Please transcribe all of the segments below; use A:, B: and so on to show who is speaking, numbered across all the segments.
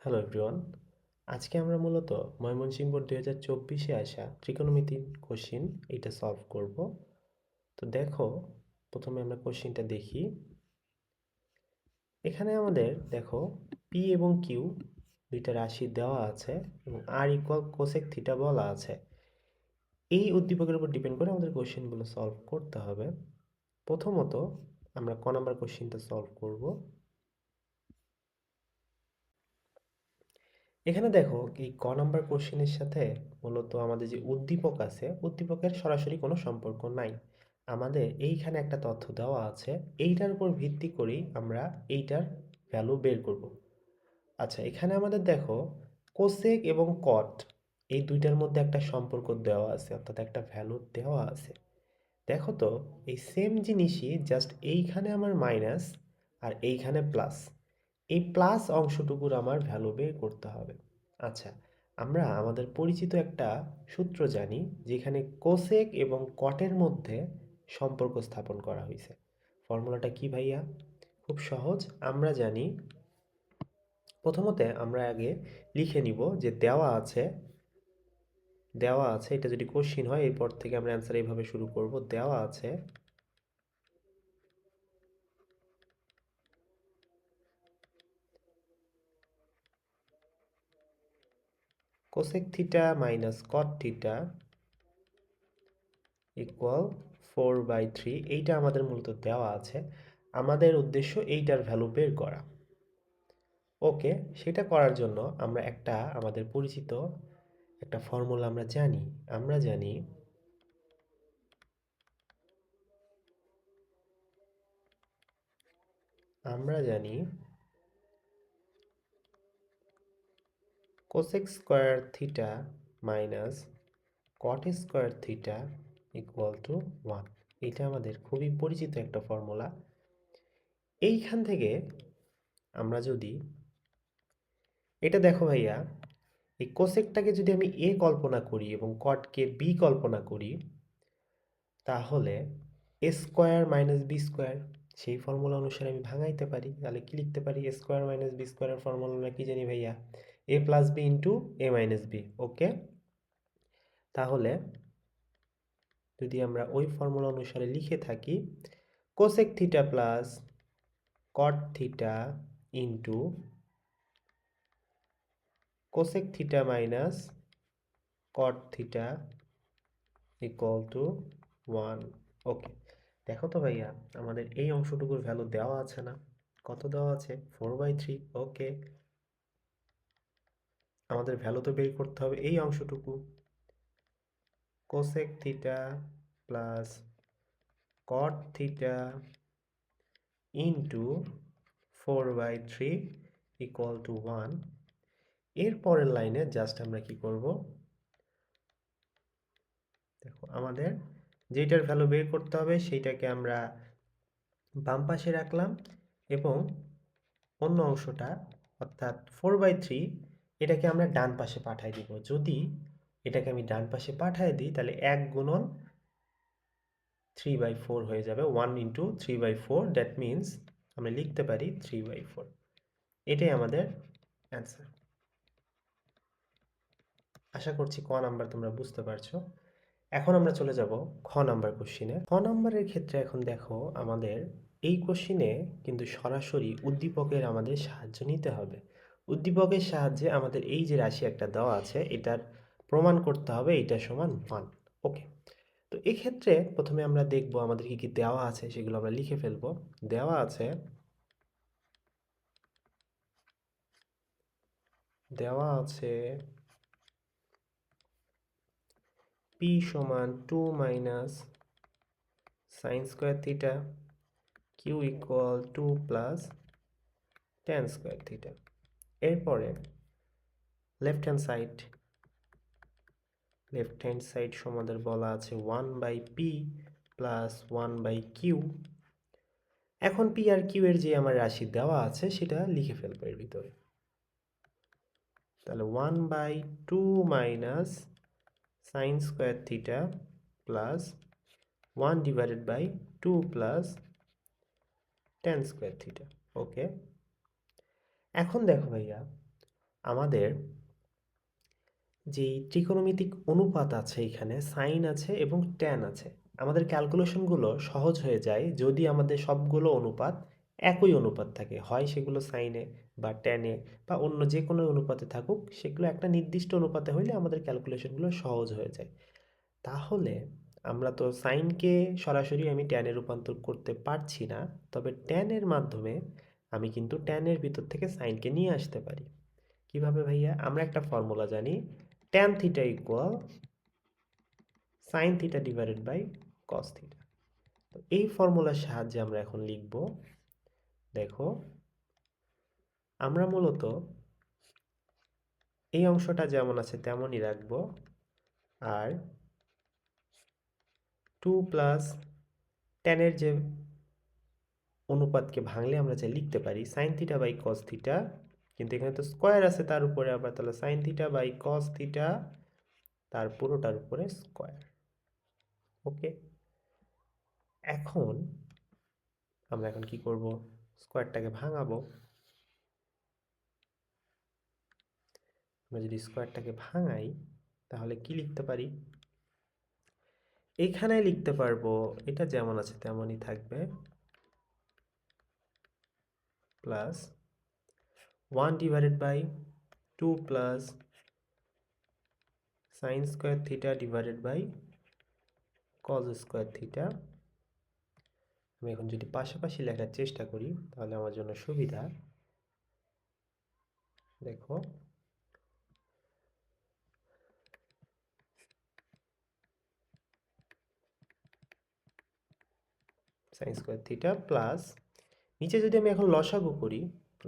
A: Hello everyone. আজকে আমরা মূলত ময়মনসিংহ বোর্ড 2024-এ আসা ত্রিকোণমিতির কোশ্চিন এটা সলভ করব। তো দেখো, প্রথমে আমরা কোশ্চিনটা দেখি। এখানে আমাদের দেখো পি এবং কিউ দুইটা রাশি দেওয়া আছে এবং আর ইকুয়াল কোসেক থিটা বলা আছে। এই উদ্দীপকের উপর ডিপেন্ড করে আমাদের কোশ্চিনগুলো সলভ করতে হবে। প্রথমত আমরা ক নাম্বার কোশ্চিনটা সলভ করব। এখানে দেখো এই ক নাম্বার কোশ্চেনের সাথে মূলত আমাদের যে উদ্দীপক আছে উদ্দীপকের সরাসরি কোনো সম্পর্ক নাই। আমাদের এইখানে একটা তথ্য দেওয়া আছে, এইটার উপর ভিত্তি করেই আমরা এইটার ভ্যালু বের করব। আচ্ছা, এখানে আমাদের দেখো কোসেক এবং কট এই দুইটার মধ্যে একটা সম্পর্ক দেওয়া আছে, অর্থাৎ একটা ভ্যালু দেওয়া আছে। দেখো তো, এই সেম জিনিসই জাস্ট এইখানে আমার মাইনাস আর এইখানে প্লাস। এই প্লাস অংশটুকুর আমার ভ্যালু বের করতে হবে। আচ্ছা, আমরা আমাদের পরিচিত একটা সূত্র জানি যেখানে কোসেক এবং কটের মধ্যে সম্পর্ক স্থাপন করা হয়েছে। ফর্মুলাটা কি ভাইয়া? খুব সহজ। আমরা জানি, প্রথমতে আমরা আগে লিখে নিব যে দেওয়া আছে এটা যদি কোশ্চিন হয় এরপর থেকে আমরা অ্যান্সার এইভাবে শুরু করব। দেওয়া আছে কোসেক থিটা মাইনাস কট থিটা ইকুয়াল 4/3। এইটা আমাদের মূলত দেওয়া আছে। আমাদের উদ্দেশ্য এইটার ভ্যালু বের করা। ওকে, সেটা করার জন্য আমরা আমাদের পরিচিত একটা ফর্মুলা আমরা জানি cosec square theta minus cot square theta equal to 1। এটা আমাদের খুবই পরিচিত একটা ফর্মুলা। এইখান থেকে আমরা যদি এটা দেখো ভাইয়া, এই কোসেকটাকে যদি আমি এ কল্পনা করি এবং কটকে বি কল্পনা করি, তাহলে এ স্কোয়ার মাইনাস বি স্কোয়ার সেই ফর্মুলা অনুসারে আমি ভাঙাইতে পারি। তাহলে কি লিখতে পারি? এ স্কোয়ার মাইনাস বি স্কোয়ারের ফর্মুলা আমরা কি জানি ভাইয়া? এ প্লাস বি ইন্টু এ মাইনাস বি। ওকে, তাহলে যদি আমরা ওই ফর্মুলা অনুসারে লিখে থাকি, cosec theta plus cot theta into cosec theta minus caught theta equal to 1। ওকে, দেখো তো ভাইয়া, আমাদের এই অংশটুকুর ভ্যালু দেওয়া আছে না? কত দেওয়া আছে? 4/3। ওকে, আমাদের ভ্যালু তো বের করতে হবে এই অংশটুকু। Cosec theta plus cot theta into 4/3 equal to 1। এর পরের লাইনে জাস্ট আমরা কি করব? দেখো, আমাদের যেটার ভ্যালু বের করতে হবে সেইটাকে আমরা বাম পাশে রাখলাম এবং অন্য অংশটা অর্থাৎ 4/3 এটাকে আমরা ডান পাশে পাঠিয়ে দিব। যদি এটাকে আমি ডান পাশে পাঠিয়ে দিই তাহলে 1 গুণন 3/4 হয়ে যাবে। 1 ইন্টু 3/4, দ্যাট মিনস আমরা লিখতে পারি 3/4। এটাই আমাদের অ্যান্সার। আশা করছি ক নাম্বার তোমরা বুঝতে পারছো। এখন আমরা চলে যাব খ নাম্বার কোশ্চিনে। খ নাম্বারের ক্ষেত্রে এখন দেখো, আমাদের এই কোশ্চিনে কিন্তু সরাসরি উদ্দীপকের আমাদের সাহায্য নিতে হবে। উদ্দীপকের সাহায্যে আমাদের এই যে রাশি একটা দেওয়া আছে এটার প্রমাণ করতে হবে এইটা সমান 1। ওকে, তো এক্ষেত্রে প্রথমে আমরা দেখব আমাদের কি কি দেওয়া আছে, সেগুলো আমরা লিখে ফেলবো। দেওয়া আছে p সমান 2 minus sine square theta, q equal 2 plus tan square theta. এরপরে লেফট হ্যান্ড সাইড সমাদের বলা আছে 1/p প্লাস 1/q। এখন p আর q এর যে আমার রাশি দেওয়া আছে সেটা লিখে ফেলবো এর ভিতরে। তাহলে 1/2 minus sine square theta plus 1/2 plus tan square theta. Okay, এখন দেখো ভাইয়া, আমাদের যেই ত্রিকোণমিতিক অনুপাত আছে এখানে সাইন আছে এবং ট্যান আছে, আমাদের ক্যালকুলেশনগুলো সহজ হয়ে যায় যদি আমাদের সবগুলো অনুপাত একই অনুপাত থাকে, হয় সেগুলো সাইনে বা ট্যানে বা অন্য যে কোনো অনুপাতে থাকুক, সেগুলো একটা নির্দিষ্ট অনুপাতে হইলে আমাদের ক্যালকুলেশনগুলো সহজ হয়ে যায়। তাহলে আমরা তো সাইনকে সরাসরি আমি ট্যানে রূপান্তর করতে পারছি না, তবে ট্যানের মাধ্যমে আমি কিন্তু ট্যানের ভিতর থেকে সাইনকে নিয়ে আসতে পারি। কিভাবে ভাইয়া? আমরা একটা ফর্মুলা জানি, tan theta equal sine theta divided by cos theta. তো এই ফর্মুলার সাহায্যে আমরা এখন লিখব, দেখো আমরা মূলত এই অংশটা যেমন আছে তেমনই রাখবো, আর 2 প্লাস ট্যানের যে অনুপাতকে ভাঙলে আমরা যা লিখতে পারি sine theta by cos theta, কিন্তু এখানে তো স্কোয়ার আছে তার উপরে, আবার তাহলে sine theta by cos theta তার পুরোটার উপরে স্কোয়ার। ওকে, এখন আমরা এখন কি করব? স্কোয়ারটাকে ভাঙাবো। আমরা যদি স্কোয়ারটাকে ভাঙাই তাহলে কি লিখতে পারি? এখানে লিখতে পারবো, এটা যেমন আছে তেমনই থাকবে, plus 1 divided by 2 plus sine square theta divided by cos square theta. আমি এখন যদি পাশাপাশি লেখার চেষ্টা করি তাহলে আমার জন্য সুবিধা। দেখো সাইন স্কোয়ার থিটা প্লাস, নিচে যদি আমি এখন লসাগু করি,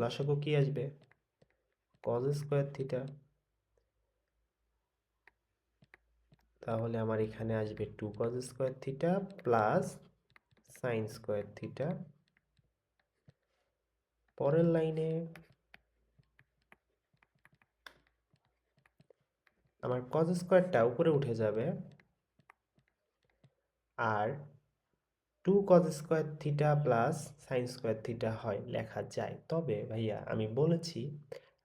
A: লসাগু কি আসবে? Cause square theta. তাহলে আমার এখানে আসবে 2 cause square theta plus sine square theta. পরের লাইনে আমার কজ স্কোয়ারটা উপরে উঠে যাবে, আর 2 cause square theta plus sine square theta হয় লেখা যায়। তবে ভাইয়া আমি বলেছি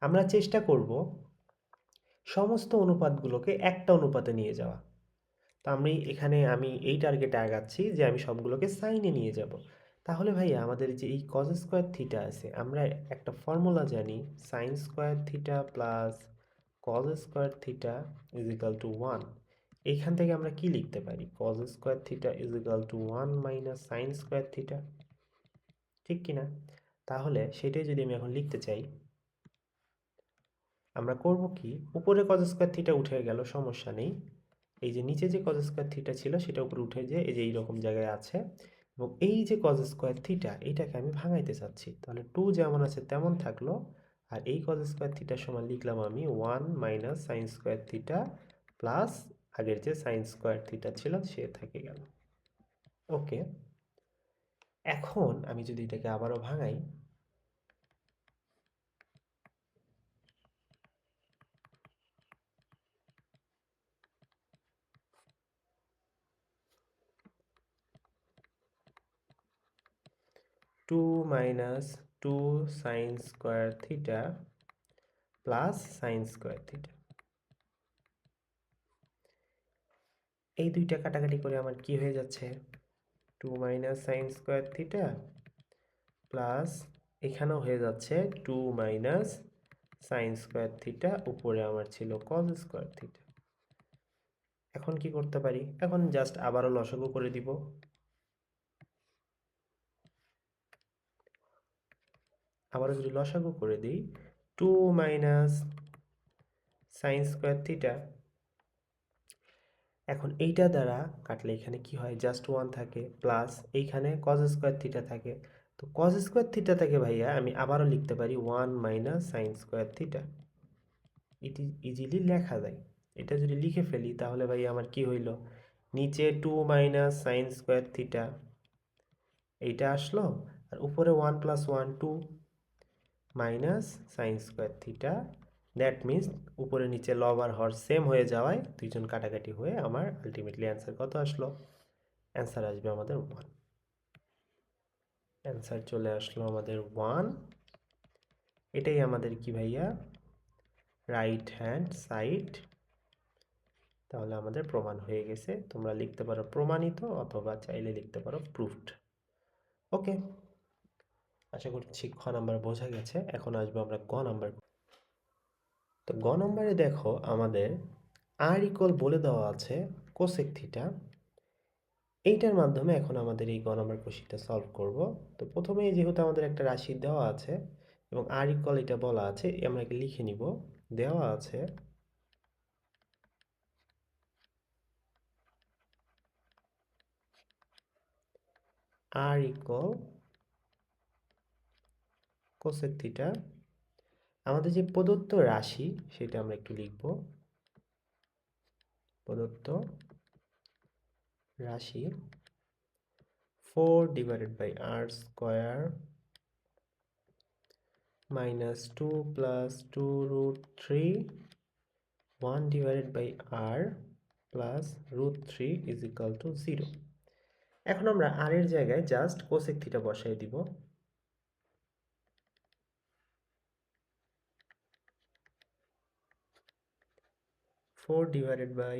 A: আমরা চেষ্টা করব সমস্ত অনুপাতগুলোকে একটা অনুপাতে নিয়ে যাওয়া। তো আমি এই টার্গেটে আগাচ্ছি যে আমি সবগুলোকে সাইনে নিয়ে যাব। তাহলে ভাইয়া আমাদের যে এই কজ স্কোয়ার থিটা আছে, আমরা একটা ফর্মুলা জানি, sign square theta plus cos square theta is equal to 1। এইখান থেকে আমরা কি লিখতে পারি? Cause square theta is equal to 1 minus sine square theta, ঠিক কিনা? তাহলে সেটাই যদি আমি এখন লিখতে চাই, আমরা করব কি, উপরে কজ স্কোয়ার থিটা উঠে গেল, সমস্যা নেই। এই যে নিচে যে কজ স্কোয়ার থিটা ছিল সেটা উপরে উঠে যে এই যে এইরকম জায়গায় আছে, এবং এই যে কজ স্কোয়ার থিটা এইটাকে আমি ভাঙাইতে চাচ্ছি, তাহলে 2 যেমন আছে তেমন থাকলো, আর এই কজ স্কোয়ার থিটার সমান লিখলাম আমি 1 minus sine square theta plus আগের যে সাইন স্কোয়ার থিটা ছিল সে থেকে গেল। ওকে, এখন আমি যদি এটাকে আবারও ভাঙাই, 2 minus 2 sign square theta plus sine square theta, এই দুইটা কাটাকাটি করে আমার কি হয়ে যাচ্ছে? 2 minus sine square theta plus এখানেও হয়ে যাচ্ছে 2 মাইনাস সাইন স্কোয়ার থিটা, উপরে আমার ছিল কজ স্কোয়ার থিটা। এখন কি করতে পারি? এখন জাস্ট আবারও লসাগু করে দিব। আবারও যদি লসাগু করে দিই, 2 মাইনাস সাইন স্কোয়ার থিটা, এখন এইটা দ্বারা কাটলে এখানে কি হয়? জাস্ট 1 থাকে, প্লাস এইখানে কজ স্কোয়ার থিটা থাকে। তো কজ স্কোয়ার থিটা থেকে ভাইয়া আমি আবারও লিখতে পারি 1 মাইনাস সাইন স্কোয়ার থিটা, এটি ইজিলি লেখা যায়। এটা যদি লিখে ফেলি তাহলে ভাই আমার কি হইল? নিচে 2 মাইনাস সাইন স্কোয়ার থিটা এইটা আসলো, আর উপরে 1 plus 1 2 minus sine square theta. That means উপরে নিচে লব আর হর সেম হয়ে যাওয়ায় দুইজন কাটাকাটি হয়ে আমার আলটিমেটলি অ্যান্সার কত আসলো? অ্যান্সার আসবে আমাদের 1। অ্যান্সার চলে আসলো আমাদের 1। এটাই আমাদের কি ভাইয়া? রাইট হ্যান্ড সাইড, তাহলে আমাদের প্রমাণ হয়ে গেছে। তোমরা লিখতে পারো প্রমাণিত অথবা চাইলে লিখতে পারো প্রুফড। ওকে, আশা করছি খ নাম্বার বোঝা গেছে। এখন আসবো আমরা গ নাম্বার। তো গ নম্বরে দেখো আমাদের আর ইকুয়াল বলে দেওয়া আছে কোসেক থিটা। এইটার মাধ্যমে এখন আমাদের এই গ নম্বর কোশ্চেনটা সলভ করব। তো প্রথমেই যেহেতু আমাদের একটা রাশি দেওয়া আছে এবং আর ইকুয়াল এটা বলা আছে, আমরা লিখে নিব। দেওয়া আছে আর ইকুয়াল কোসেক থিটা। আমাদের যে প্রদত্ত রাশি সেটা আমরা একটু লিখব। প্রদত্ত রাশি 4 divided by r square minus 2 plus 2 root 3 1 divided by r plus root 3 is equal to 0. এখন আমরা r এর জায়গায় জাস্ট কোসেক থিটা বসাই দিব। 4 divided by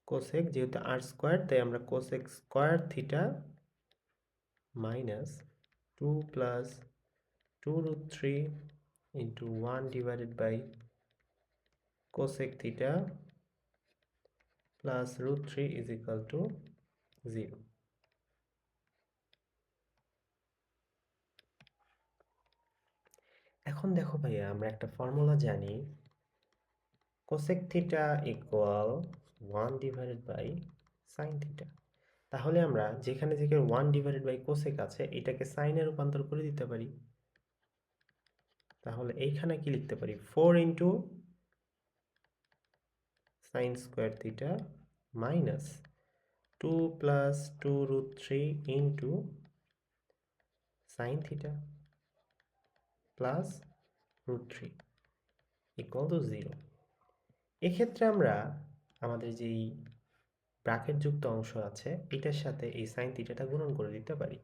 A: কোসেক, যেহেতু r স্কয়ার তাই আমরা cosec square theta minus 2 plus 2 root 3 into 1 divided by cosec theta plus root 3 is equal to 0. এখন দেখো ভাইয়া, আমরা একটা ফর্মুলা জানি, cosec theta equal 1 divided by sin theta। তাহলে আমরা যেখানে 1 divided by cosec আছে এটাকে সাইনে রূপান্তর করে দিতে পারি। তাহলে এইখানে কি লিখতে পারি, 4 into sin square theta minus 2 plus 2 root 3 into sin theta plus root 3 equal to 0। এক্ষেত্রে আমরা আমাদের যেই ব্র্যাকেট যুক্ত অংশ আছে এটার সাথে এই sin থিটাটা গুণন করে দিতে পারি।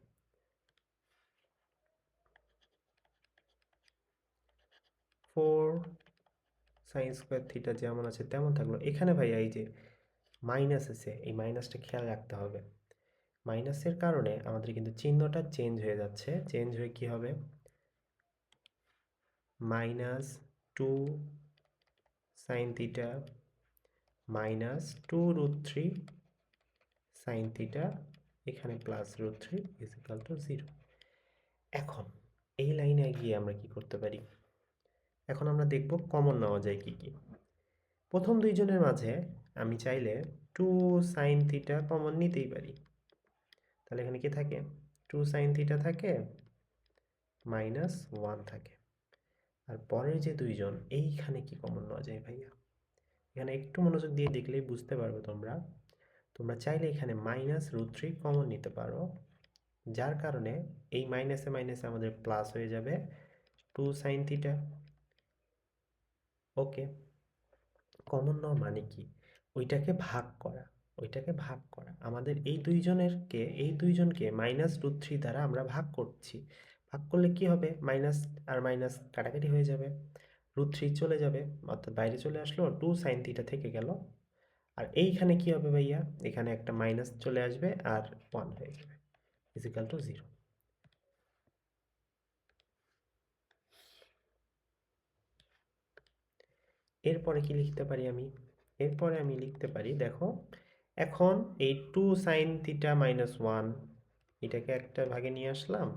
A: 4 sin স্কয়ার থিটা যেমন আছে তেমন থাকলো। এখানে ভাইয়া এই যে মাইনাস আছে, এই মাইনাসটা খেয়াল রাখতে হবে। মাইনাসের কারণে আমাদের কিন্তু চিহ্নটা চেঞ্জ হয়ে যাচ্ছে। চেঞ্জ হয়ে কি হবে, minus 2 sin theta minus 2 root 3 sin theta, এখানে plus root 3 is equal to 0। এখন এই লাইনে গিয়ে আমরা কি করতে পারি, এখন আমরা দেখব কমন নেওয়া যায় কি কি। প্রথম দুইজনের মাঝে আমি চাইলে 2 sin থিটা কমন নিতেই পারি। তাহলে এখানে কি থাকে, 2 sin থিটা থাকে মাইনাস 1 থাকে। আর পরের যে দুইজন, এইখানে কি কমন নেওয়া যায় ভাইয়া, এখানে একটু মনোযোগ দিয়ে দেখলেই বুঝতে পারবে তোমরা। তোমরা চাইলে এখানে মাইনাস রুট 3 কমন নিতে পারো, যার কারণে এই মাইনাসে মাইনাসে আমাদের প্লাস হয়ে যাবে 2 sin থিটা। ওকে, কমন নেওয়া মানে কি, ওইটাকে ভাগ করা। ওইটাকে ভাগ করা, আমাদের এই দুইজনকে মাইনাস রুট 3 দ্বারা আমরা ভাগ করছি। ভাগ করলে কি হবে, মাইনাস আর মাইনাস কাটাকাটি হয়ে যাবে, রুট 3 চলে যাবে, অর্থাৎ বাইরে চলে আসলো, 2 sin থিটা থেকে গেল। আর এইখানে কি হবে ভাইয়া, এখানে একটা মাইনাস চলে আসবে আর 1 হয়ে যাবে, ইজ ইকুয়াল টু 0। এরপরে কি লিখতে পারি আমি, এরপরে আমি লিখতে পারি, দেখো এখন এই 2 sin থিটা মাইনাস 1 এটাকে একটা ভাগে নিয়ে আসলাম,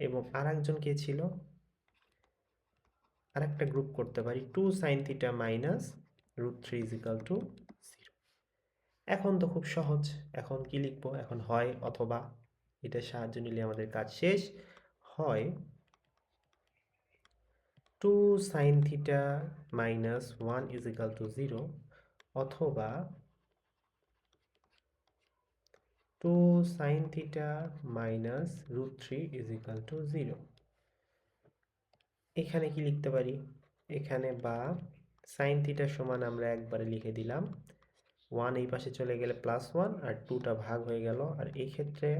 A: এবং আরেকজন কে ছিল, আরেকটা গ্রুপ করতে পারি 2 sin theta minus root 3 is equal to 0। এখন তো খুব সহজ, এখন কি লিখবো, এখন হয় অথবা, এটার সাহায্য নিলে আমাদের কাজ শেষ। হয় 2 sin theta minus 1 is equal to 0, অথবা 2 sin theta minus root 3 is equal to 0। এখানে কি লিখতে পারি, এখানে বা sin থিটা সমান আমরা একবারে লিখে দিলাম, 1 এই পাশে চলে গেলে প্লাস 1 আর 2টা ভাগ হয়ে গেল। আর এই ক্ষেত্রে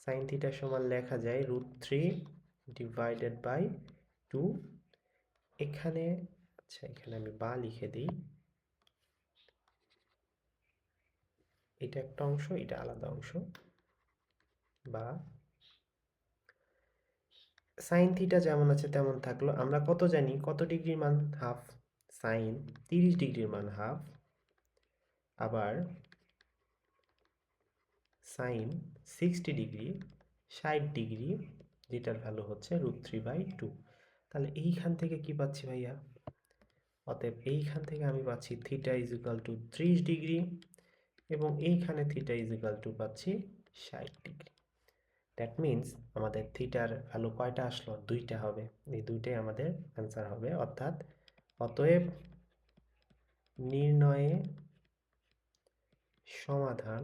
A: sin থিটা সমান লেখা যায় রুট 3 ডিভাইডেড বাই 2 এখানে আচ্ছা এখানে আমি বা লিখে দিই, এটা একটা অংশ, এটা আলাদা অংশ, বা সাইন থিটা যেমন আছে তেমন থাকলো। আমরা কত জানি, কত ডিগ্রির মান হাফ, সাইন 30 ডিগ্রির মান হাফ, আবার সাইন 60 ডিগ্রি 60 ডিগ্রি, যেটার ভ্যালু হচ্ছে √3/2। তাহলে এইখান থেকে কি পাচ্ছি ভাইয়া? অতএব এইখান থেকে আমি পাচ্ছি theta is equal two 30 degree, এবং এইখানে থিটা ইজ ইকুয়াল টু পাচ্ছি 60 ডিগ্রি। দ্যাট মিনস আমাদের থিটার ভ্যালু কয়টা আসলো? 2টা হবে। এই 2টাই আমাদের অ্যান্সার হবে। অর্থাৎ অতএব নির্ণয়ে সমাধান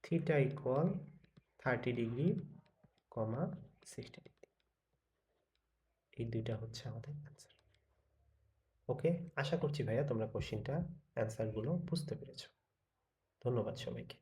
A: থিটা ইকুয়াল 30 ডিগ্রি, 60 ডিগ্রি। এই 2টা হচ্ছে আমাদের অ্যান্সার। ওকে, আশা করছি ভাইয়া তোমরা কোশ্চেনটা অ্যান্সারগুলো বুঝতে পেরেছো। ধন্যবাদ সবাইকে।